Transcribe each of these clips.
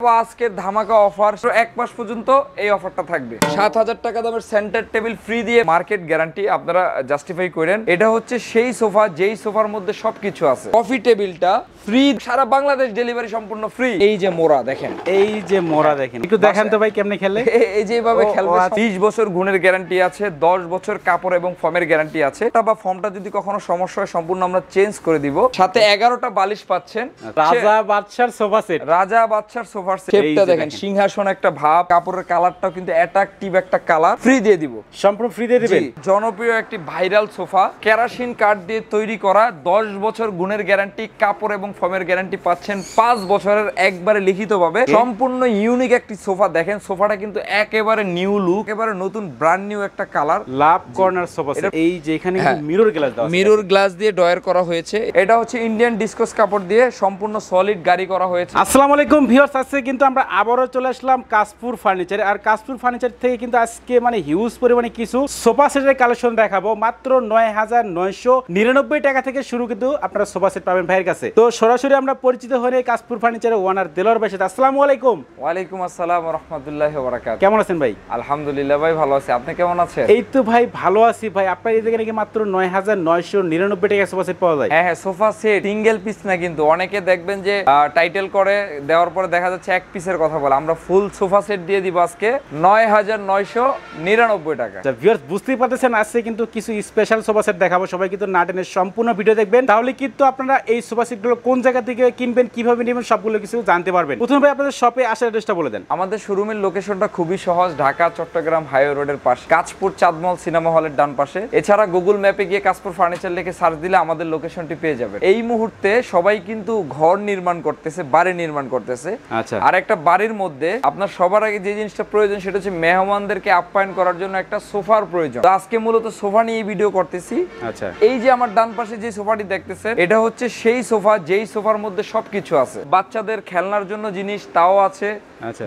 আজকের ধামাকা অফার এক মাস পর্যন্ত এই অফারটা থাকবে। ৭,০০০ টাকা দামের সেন্টার টেবিল ফ্রি দিয়ে মার্কেট গ্যারান্টি আপনারা জাস্টিফাই করেন। এটা হচ্ছে সেই সোফা যেই সোফার মধ্যে সবকিছু আছে। কফি টেবিলটা ফ্রি, সারা বাংলাদেশ ডেলিভারি সম্পূর্ণ ফ্রি। এই যে মোড়া দেখেন, একটু দেখান তো ভাই কেমনে খেলে। এই যে এইভাবে খেলবে। 30 বছর গুণের গ্যারান্টি আছে, 10 বছর কাপড় এবং ফর্মের গ্যারান্টি আছে। বা ফর্মটা যদি কখনো সমস্যা হয় সম্পূর্ণ আমরা চেঞ্জ করে দিব। সাথে 11টা বালিশ পাচ্ছেন। রাজা বাদশার সোফা সেট, রাজা বাদশার সোফা সেটটা দেখেন, সিংহাসন একটা ভাব, কাপড়ের কালারটাও কিন্তু অ্যাট্রাকটিভ একটা কালার। ফ্রি দিয়ে দিব, সম্পূর্ণ ফ্রি দিয়ে দিবেন। জনপ্রিয় একটি ভাইরাল সোফা, কেরাসিন কাঠ দিয়ে তৈরি করা, 10 বছর গুণের গ্যারান্টি, কাপড় এবং ফর্মের গ্যারান্টি পাচ্ছেন 5 বছরের একবারে লিখিতভাবে। সম্পূর্ণ ইউনিক একটি সোফা। দেখেন সোফাটা কিন্তু একেবারে নিউ লুক, একেবারে নতুন ব্র্যান্ড নিউ একটা কালার। লাভ কর্নার সোফা সেট। এই যে এখানে মিরর গ্লাস দাও, মিরর গ্লাস দিয়ে ডয়ার করা হয়েছে। এটা হচ্ছে ইন্ডিয়ান ডিসকস কাপড় দিয়ে সম্পূর্ণ সলিড গাড়ি করা হয়েছে। আসসালামু আলাইকুম ভিউয়ার্স, আজকে কিন্তু আমরা আবারো চলে আসলাম কাশপুর ফার্নিচারে। আর কাশপুর ফার্নিচার থেকে কিন্তু আজকে হিউজ পরিমাণে কিছু সোফা সেটের কালেকশন দেখাবো। মাত্র ৯,৯৯৯ টাকা থেকে শুরু কিন্তু আপনারা সোফা সেট পাবেন ভাইয়ের কাছে। তো সরাসরি আমরা পরিচিত হয়ে কাশপুর ফার্নিচারের ওনার দেলোয়ার ভাইয়ের সাথে। আসসালামু আলাইকুম। ওয়ালাইকুম আসসালাম ওয়া রাহমাতুল্লাহি ওয়া বারাকাতুহু। কেমন আছেন ভাই? আলহামদুলিল্লাহ ভাই, ভালো আছি। আপনি কেমন আছেন? এই তো ভাই ভালো আছি ভাই। আপনার এই জায়গায় নাকি মাত্র ৯,৯৯৯ টাকা সোফা সেট পাওয়া যায়? হ্যাঁ, সোফা সেট সিঙ্গেল পিস না, কিন্তু অনেকে দেখবেন যে টাইটেল করে দেওয়ার পরে দেখা যাচ্ছে এক পিসের কথা বলে। আমরা ফুল সোফা সেট দিয়ে দিব আজকে ৯,৯৯৯ টাকা। ভিউয়ার্স বুঝতেই পারতেছেন, আজকে কিন্তু কিছু স্পেশাল সোফা সেট দেখাবো। সবাই কিন্তু না টেনে সম্পূর্ণ ভিডিও দেখবেন, তাহলে কিন্তু আপনারা এই সোফা সেটগুলো কোন জায়গা থেকে কিনবেন, কিভাবে নেবেন সবগুলো কিছু জানতে পারবেন। প্রথমে ভাই আপনাদের শপে আসার অ্যাড্রেসটা বলে দেন। আমাদের শোরুমের লোকেশনটা খুবই সহজ, ঢাকা চট্টগ্রাম হাইওয়ে রোডের পাশে, কাঁচপুর চাঁদমহল সিনেমা হলের ডান পাশে। এছাড়া গুগল ম্যাপে গিয়ে কাঁচপুর ফার্নিচার লিখে সার্চ দিলে আমাদের লোকেশনটি পেয়ে যাবেন। এই মুহূর্তে সবাই কিন্তু ঘর নির্মাণ করতেছে, বাড়ি নির্মাণ করতেছে। আচ্ছা, আর একটা বাড়ির মধ্যে আপনার সবার আগে যে জিনিসটা প্রয়োজন সেটা হচ্ছে মেহমানদেরকে আপ্যায়ন করার জন্য একটা সোফার প্রয়োজন। তো আজকে মূলত সোফা নিয়ে ভিডিও করতেছি। আচ্ছা, এই যে আমার ডান পাশে যে সোফাটি দেখতেছেন, এটা হচ্ছে সেই সোফা যেই সোফার মধ্যে সবকিছু আছে। বাচ্চাদের খেলনার জন্য জিনিস তাও আছে,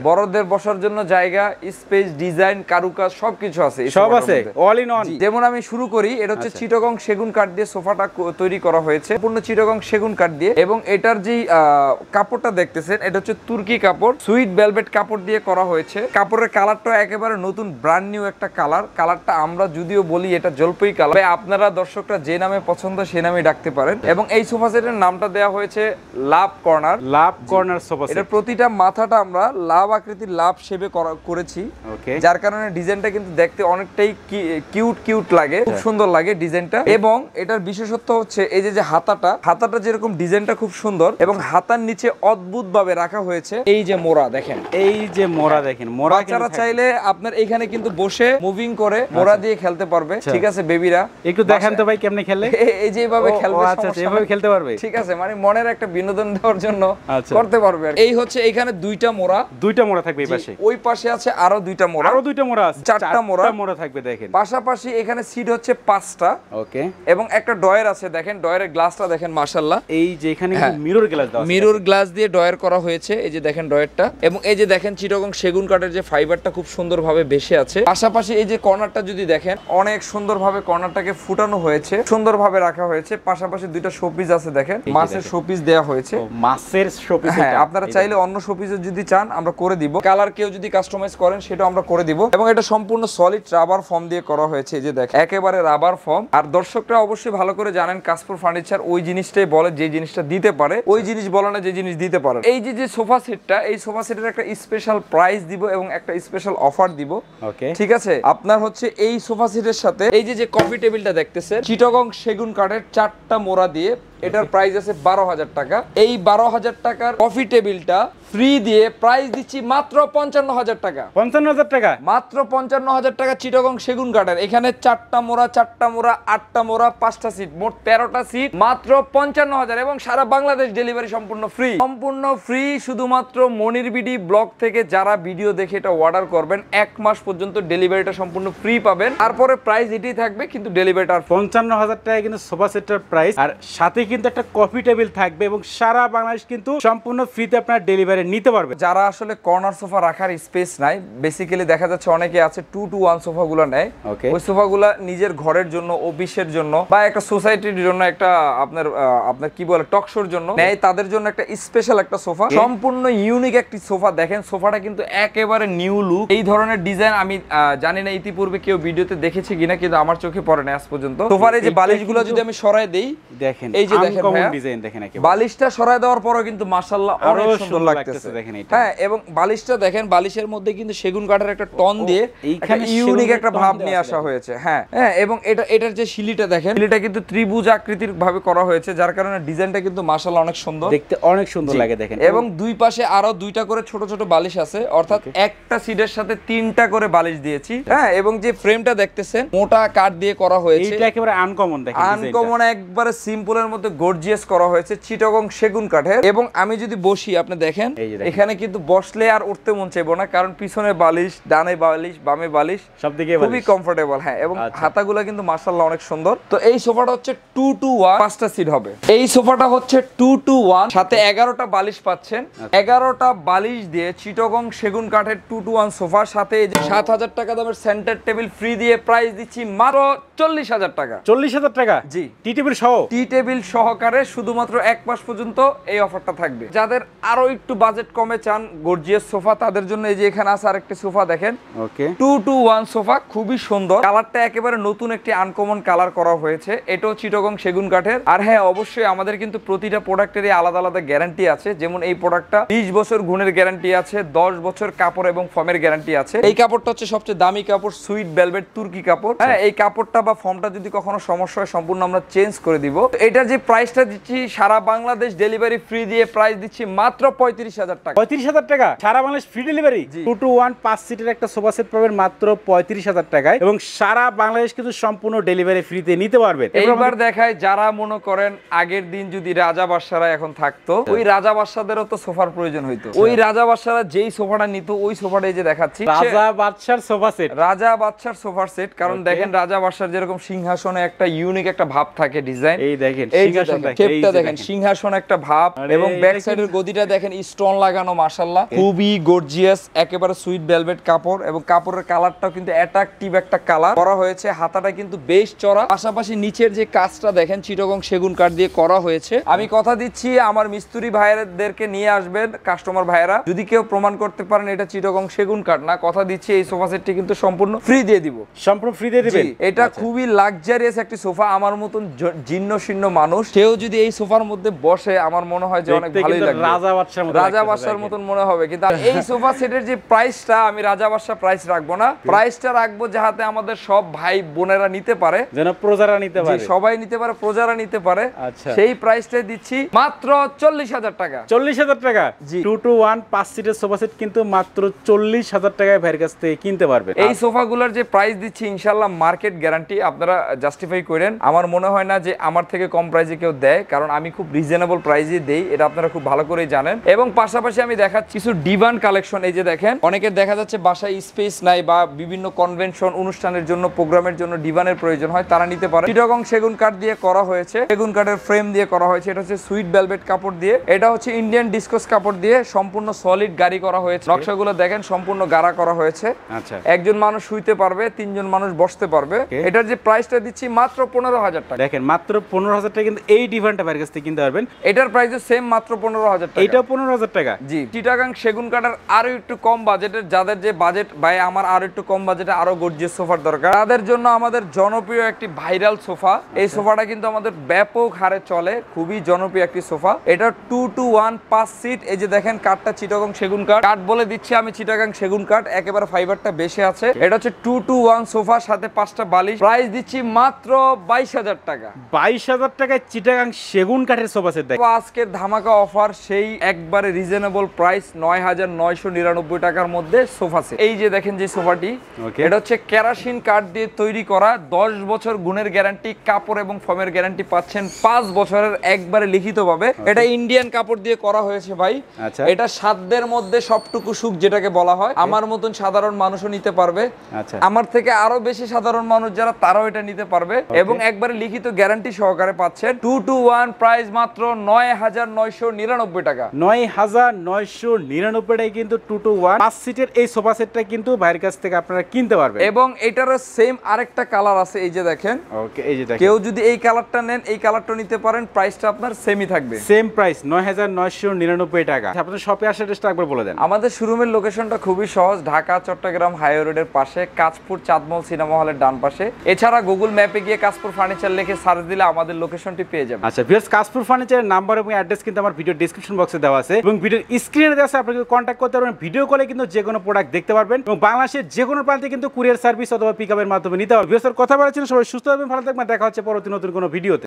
বড়দের বসার জন্য জায়গা, স্পেস, ডিজাইন, কারুকাজ সবকিছু আছে, সব আছে, অল ইন ওয়ান। যেমন আমি শুরু করি, এটা হচ্ছে চিটাগং সেগুন কাঠ দিয়ে সোফাটা তৈরি করা হয়েছে, সম্পূর্ণ চিটাগং সেগুন কাঠ দিয়ে। এবং এটার যে কাপড়টা দেখতেছেন, এটা হচ্ছে তুর্কি কাপড়, সুইট ভেলভেট কাপড় দিয়ে করা হয়েছে। কাপড়ের কালারটা একেবারে নতুন ব্র্যান্ড নিউ একটা কালার। কালারটা আমরা যদিও বলি এটা জলপাই কালার, আপনারা দর্শকরা যে নামে পছন্দ সেই নামে ডাকতে পারেন। এবং এই সোফা সেটের নামটা দেওয়া হয়েছে লাভ কর্নার। লাভ কর্নার সোফা সেট। এটার প্রতিটা মাথাটা আমরা লাভ আকৃতির লাভ শেপে করেছি, যার কারণে ডিজাইনটা কিন্তু দেখতে অনেকটাই কিউট লাগে, খুব সুন্দর লাগে ডিজাইনটা। এবং এটার বিশেষত্ব হচ্ছে এই যে হাতাটা যেরকম ডিজাইনটা খুব সুন্দর, এবং হাতার নিচে অদ্ভুত ভাবে রাখা হয়েছে এই যে মোড়া দেখেন, বাচ্চারা চাইলে আপনার এখানে কিন্তু বসে মুভিং করে মোড়া দিয়ে খেলতে পারবে। ঠিক আছে বেবিরা, একটু দেখান তো ভাই কেমনে খেলে। এই যে এইভাবে খেলবে, এভাবে খেলতে পারবে। ঠিক আছে, মনের একটা বিনোদন দেওয়ার জন্য করতে পারবে। এই হচ্ছে এখানে দুইটা মোড়া থাকবে, এই পাশে, ওই পাশে আছে আরো দুইটা মোড়া আছে, চারটা মোড়া থাকবে। দেখেন পাশাপাশি এখানে সিট হচ্ছে 5টা, ওকে, এবং একটা ডয়ার আছে। দেখেন ডয়ারের গ্লাসটা দেখেন, মাশাআল্লাহ। এই যে এখানে মিরর গ্লাস দিয়ে ডয়ার করা হয়েছে, এই যে দেখেন ডয়ারটা। এবং এই যে দেখেন চিটাগং সেগুন কাঠের যে ফাইবারটা খুব সুন্দরভাবে বেশে আছে। পাশাপাশি এই যে কর্নারটা যদি দেখেন, অনেক সুন্দরভাবে কর্নারটাকে ফুটানো হয়েছে, সুন্দরভাবে রাখা হয়েছে। পাশাপাশি দুইটা শোপিস আছে, দেখেন মাছের শোপিস দেওয়া হয়েছে, মাছের শোপিস। হ্যাঁ, আপনারা চাইলে অন্য শোপিস যদি চান আমরা করে দিব, কালার কেউ যদি কাস্টমাইজ করেন সেটা আমরা করে দিব। এবং এটা সম্পূর্ণ সলিড রাবার ফর্ম দিয়ে করা হয়েছে, এই যে দেখেন একেবারে রাবার ফর্ম। আর দর্শকরা অবশ্যই ভালো করে জানেন কাশপুর ফার্নিচার ওই জিনিসটাই বলে যে জিনিসটা দিতে পারে, ওই জিনিস বলে না যে জিনিস দিতে পারে। এই যে সোফা সেটটা, এই সোফা সেটের একটা স্পেশাল প্রাইস দিব এবং একটা স্পেশাল অফার দিব, ওকে? ঠিক আছে, আপনার হচ্ছে এই সোফা সেটের সাথে এই যে কফি টেবিলটা দেখতেছেন, চিটাগং সেগুন কাঠের 4টা মোড়া দিয়ে, এটার প্রাইস আছে 12,000 টাকা। এই 12,000 টাকার কফি টেবিলটা ফ্রি দিয়ে প্রাইস দিচ্ছি মাত্র 55,000 টাকা। 55,000 টাকা, মাত্র 55,000 টাকা চিটাগং সেগুন কাঠের। এখানে 4টা মোড়া, 8টা মোড়া, 5টা সিট, মোট 13টা সিট, মাত্র 55,000। এবং সারা বাংলাদেশ ডেলিভারি সম্পূর্ণ ফ্রি। শুধুমাত্র মনির বিডি ব্লগ থেকে যারা ভিডিও দেখে এটা অর্ডার করবেন, 1 মাস পর্যন্ত ডেলিভারিটা সম্পূর্ণ ফ্রি পাবেন। তারপরে প্রাইস এটাই থাকবে, কিন্তু ডেলিভারিটা 55,000 টাকা কিন্তু সোফা সেটের প্রাইস। আর সাথে কিন্তু একটা কফি টেবিল থাকবে এবং সারা বাংলাদেশ কিন্তু সম্পূর্ণ ফ্রিতে আপনার ডেলিভারি নিতে পারবে। যারা আসলে কর্নার সোফা রাখার স্পেস নাই, বেসিক্যালি দেখা যাচ্ছে অনেকে আছে 2-to-1 সোফাগুলো নেয়, ওই সোফাগুলো নিজের ঘরের জন্য, অফিসের জন্য বা একটা সোসাইটির জন্য, একটা আপনার কি বলে টক শোর জন্য নেয়, তাদের জন্য একটা স্পেশাল একটা সোফা, সম্পূর্ণ ইউনিক একটি সোফা। দেখেন সোফাটা কিন্তু একেবারে নিউ লুক। এই ধরনের ডিজাইন আমি জানি না ইতিপূর্বে কেউ ভিডিওতে দেখেছে কিনা, কিন্তু আমার চোখে পড়ে না আজ পর্যন্ত। সোফার এই যে বালিশগুলো যদি আমি সরায় দেই, দেখেন এই যে দেখেন ডিজাইন দেখেন, বালিশটা সরায় দেওয়ার পরও কিন্তু মাশাআল্লাহ অনেক সুন্দর লাগতেছে দেখেন এটা। হ্যাঁ, এবং বালিশটা দেখেন, বালিশের মধ্যে কিন্তু সেগুন কাঠের একটা টন দিয়ে এইখানে ইউনিক একটা ভাব নিয়ে আসা হয়েছে। হ্যাঁ হ্যাঁ, এবং এটার যে শিলিটা দেখেন, শিলিটা কিন্তু ত্রিভুজ আকৃতির ভাবে করা হয়েছে, যার কারণে ডিজাইনটা কিন্তু মাশাআল্লাহ অনেক সুন্দর, দেখতে অনেক সুন্দর লাগে দেখেন। এবং দুই পাশে আরো দুইটা করে ছোট ছোট বালিশ আছে, অর্থাৎ একটা সিটের সাথে তিনটা করে বালিশ দিয়েছি। হ্যাঁ, এবং যে ফ্রেমটা দেখতেছেন মোটা কাঠ দিয়ে করা হয়েছে, এটা একেবারে আনকমন দেখেন, আনকমন একবারে সিম্পলের মধ্যে গর্জিয়াস করা হয়েছে চিটাগং সেগুন কাঠের। এবং আমি যদি বসি, আপনি দেখেন এখানে কিন্তু বসলে আর উঠতে মন চাইবো না, কারণ পিছনে বালিশ, ডানে বালিশ, বামে বালিশ, সবদিকে খুবই কমফোর্টেবল। হ্যাঁ, এবং হাতাগুলো কিন্তু মাশাআল্লাহ অনেক সুন্দর। তো এই সোফাটা হচ্ছে 2-to-1, 5টা সিট হবে। এই সোফাটা হচ্ছে 2-to-1, সাথে 11টা বালিশ পাচ্ছেন। 11টা বালিশ দিয়ে চিটাগং সেগুন কাঠের 2-to-1 সোফার সাথে এই যে 7,000 টাকা দামের সেন্টার টেবিল ফ্রি দিয়ে প্রাইস দিচ্ছি মাত্র 40,000 টাকা। 40,000 টাকা? জি, টি টেবিল সহ, টি টেবিল সহকারে শুধুমাত্র 1 মাস পর্যন্ত এই অফারটা থাকবে। যাদের আরো একটু বাজেট কমে চান গর্জিয়াস সোফা, তাদের জন্য এই যে এখানে আছে আরেকটা সোফা দেখেন, ওকে 2-to-1 সোফা, খুবই সুন্দর। কালারটা একেবারে নতুন একটি আনকমন কালার করা হয়েছে, এটাও চিটাগং সেগুন কাঠের। আর হ্যাঁ, অবশ্যই আমাদের কিন্তু প্রতিটা প্রোডাক্টেরই আলাদা আলাদা গ্যারান্টি আছে। যেমন এই প্রোডাক্টটা 20 বছর গুণের গ্যারান্টি আছে, 10 বছর কাপড় এবং ফর্মের গ্যারান্টি আছে। এই কাপড়টা হচ্ছে সবচেয়ে দামি কাপড়, সুইট ভেলভেট তুর্কি কাপড়। হ্যাঁ, এই কাপড়টা বা ফর্মটা যদি কখনো সমস্যা হয় সম্পূর্ণ আমরা চেঞ্জ করে দিব। এটার যে প্রাইসটা দিচ্ছি সারা বাংলাদেশ ডেলিভারি ফ্রি দিয়ে প্রাইস দিচ্ছি মাত্র 35,000 টাকা। 35,000 টাকা সারা বাংলাদেশ ফ্রি ডেলিভারি। 2-to-1 5 সিটের একটা সোফা সেট পাবেন মাত্র 35,000 টাকায়, এবং সারা বাংলাদেশ কিন্তু সম্পূর্ণ ডেলিভারি ফ্রিতে নিতে পারবেন। এইবার দেখায় যারা মনে করেন আগের দিন যদি রাজা বাদশারা এখন থাকতো, ওই রাজা বাদশাদেরও তো সোফার প্রয়োজন হইতো। ওই রাজা বাদশারা যেই সোফাটা নিত, ওই সোফাটাই যে দেখাচ্ছি, রাজা বাদশার সোফা সেট, রাজা বাদশার সোফা সেট। কারণ দেখেন রাজা বাদশার যেরকম সিংহাসনে একটা ইউনিক একটা ভাব থাকে, ডিজাইন, এই দেখেন সিংহাসনটা দেখেন, সিংহাসন একটা ভাব, এবং ব্যাক সাইডের গদিটা দেখেন স্টোন লাগানো, মাশাআল্লাহ খুবই গর্জিয়াস, একেবারে সুইট ভেলভেট কাপড়, এবং কাপড়ের কালারটাও কিন্তু অ্যাট্রাকটিভ একটা কালার করা হয়েছে। হাতাটা কিন্তু বেশ চড়া, পাশাপাশি নিচের যে কাজটা দেখেন চিটাগং সেগুন কাঠ দিয়ে করা হয়েছে। আমি কথা দিচ্ছি আমার মিস্ত্রি ভাইদেরকে নিয়ে আসবেন কাস্টমার ভাইরা, যদি কেউ প্রমাণ করতে পারেন এটা চিটাগং সেগুন কাঠ না, কথা দিচ্ছি এই সোফা সেটটি কিন্তু সম্পূর্ণ ফ্রি দিয়ে দিব। সম্পূর্ণ ফ্রি দিয়ে দিবেন? এটা খুবই লাক্সারিয়াস একটি সোফা। আমার মতন জীর্ণ শীর্ণ মানুষ কেউ যদি এই সোফার মধ্যে বসে, আমার মনে হয় যে অনেক ভালোই লাগবে, রাজা বাদশার মতন মনে হবে। কিন্তু এই সোফা সেটের যে প্রাইসটা, আমি রাজা বাদশা প্রাইস রাখবো না, প্রাইসটা রাখবো যাতে আমাদের সব ভাই বোনেরা নিতে পারে, যেন প্রজারা নিতে পারে, সবাই নিতে পারে, প্রজারা নিতে পারে। সেই প্রাইসটাই দিচ্ছি মাত্র 40,000 টাকা। 40,000 টাকা? 2-to-1 5 সিটের সোফা সেট কিন্তু মাত্র 40,000 টাকায় ভাইয়ের কাছ থেকে কিনতে পারবেন। এই সোফাগুলোর যে প্রাইস দিচ্ছি ইনশাআল্লাহ মার্কেট গ্যারান্টি, আপনারা জাস্টিফাই করেন। আমার মনে হয় না যে আমার থেকে কম প্রাইসে কেউ দেয়, কারণ আমি খুব রিজনেবল প্রাইসে দেই, এটা আপনারা খুব ভালো করেই জানেন। এবং পাশাপাশি আমি দেখাচ্ছি কিছু ডিভান কালেকশন। এই যে দেখেন, অনেকের দেখা যাচ্ছে বাসায় স্পেস নাই বা বিভিন্ন কনভেনশন অনুষ্ঠানের জন্য, প্রোগ্রামের জন্য ডিভানের প্রয়োজন হয়, তারা নিতে পারে। চিটাগং সেগুন কাঠ দিয়ে করা হয়েছে, সেগুন কাঠের ফ্রেম দিয়ে করা হয়েছে। এটা হচ্ছে সুইট ভেলভেট কাপড় দিয়ে, এটা হচ্ছে ইন্ডিয়ান ডিসকস কাপড় দিয়ে সম্পূর্ণ সলিড গাড়ি করা হয়েছে। নকশাগুলো দেখেন সম্পূর্ণ গাড়া করা হয়েছে। আচ্ছা, একজন মানুষ শুইতে পারবে, 3 জন মানুষ বসতে পারবে। এটার যে প্রাইসটা দিচ্ছি মাত্র 15,000 টাকা। দেখেন মাত্র 15,000 টাকা কিন্তু এই ডিভানটা ভাইয়ের কাছ থেকে কিনতে পারবেন। এটার প্রাইসও সেম মাত্র 15,000 টাকা। এটাও 15,000 টাকা? জি। চিটাগাং সেগুন কাঠের আরো একটু কম বাজেটের, যাদের যে বাজেট ভাই আমার আরো একটু কম বাজেটে আরো গর্জিয়াস সোফার দরকার, তাদের জন্য আমাদের জনপ্রিয় একটি ভাইরাল সোফা। এই সোফাটা কিন্তু আমাদের ব্যাপক হারে চলে, খুবই জনপ্রিয় একটি সোফা। এটা 2-to-1 5 সিট। এই যে দেখেন কাঠটা চিটাগং সেগুন কাঠ, কাঠ বলে দিচ্ছি আমি চিটাগাং সেগুন কাঠ, একেবারে ফাইবারটা বেশি আছে। এটা হচ্ছে 2-to-1 সোফা, সাথে 5টা বালিশ, প্রাইস দিচ্ছি মাত্র 22,000 টাকা। 22,000 টাকায় চিটাগাং সেগুন কাঠের সোফা সেট। দেখো আজকের ধামাকা অফার, সেই একবারে রিজনেবল প্রাইস 9,999 টাকার মধ্যে সোফা সেট। এই যে দেখেন যে সোফাটি, এটা হচ্ছে কেরাসিন কাঠ দিয়ে তৈরি করা, 10 বছর গুণের গ্যারান্টি, কাপড় এবং ফর্মের গ্যারান্টি পাচ্ছেন 5 বছরের একবারে লিখিত ভাবে। এটা ইন্ডিয়ান কাপড় দিয়ে করা হয়েছে ভাই। এটা সাধ্যের মধ্যে সবটুকু সুখ যেটাকে বলা হয়। আমার মতন সাধারণ মানুষও নিতে পারবে, আমার থেকে আরো বেশি সাধারণ মানুষ যারা, তারাও এটা নিতে পারবে, এবং একবারে লিখিত গ্যারান্টি সহকারে পাচ্ছেন। 221 প্রাইস মাত্র 9999 টাকা। 9999 টাকায় কিন্তু 221 5 সিটের এই সোফা সেটটা কিন্তু বাইরের কাছ থেকে আপনারা কিনতে পারবেন। এবং এটারও সেম আরেকটা কালার আছে, এই যে দেখেন। ওকে, এই যে দেখেন, কেউ যদি এই কালারটা নেন এই কালারটা নিতে পারেন, প্রাইসটা আপনার সেমই থাকবে, সেম প্রাইস 9999 টাকা। আপনাদের শপে আসার অ্যাড্রেসটা একবার বলে দেন। আমাদের শোরুমের লোকেশনটা খুবই সহজ, ঢাকা চট্টগ্রাম হাইওয়ে রোডের পাশে, কাঁচপুর চাঁদমহল সিনেমা হলের ডান পাশে। এছাড়া গুগল ম্যাপে গিয়ে কাঁচপুর ফার্নিচার লিখে সার্চ দিলে আমাদের লোকেশনটি পেয়ে যাবেন। আচ্ছা ভিউয়ার্স, কাঁচপুর ফার্নিচারের নাম্বার এবং অ্যাড্রেস কিন্তু আমার ভিডিও ডেসক্রিপশন বক্সে দেওয়া আছে এবং ভিডিওর স্ক্রিনে দেওয়া আছে, আপনাকে কন্ট্যাক্ট করতে পারবেন। ভিডিও কলে কিন্তু যে কোনো প্রোডাক্ট দেখতে পারবেন এবং বাংলাদেশের যে কোনো প্রান্তে কিন্তু কুরিয়ার সার্ভিস অথবা পিকআপের মাধ্যমে নিতে পারবেন। ভিউয়ার্স, কথা বলার জন্য সবাই সুস্থ থাকবেন, ভালো থাকবেন, দেখা হচ্ছে পরবর্তী নতুন কোনো ভিডিওতে।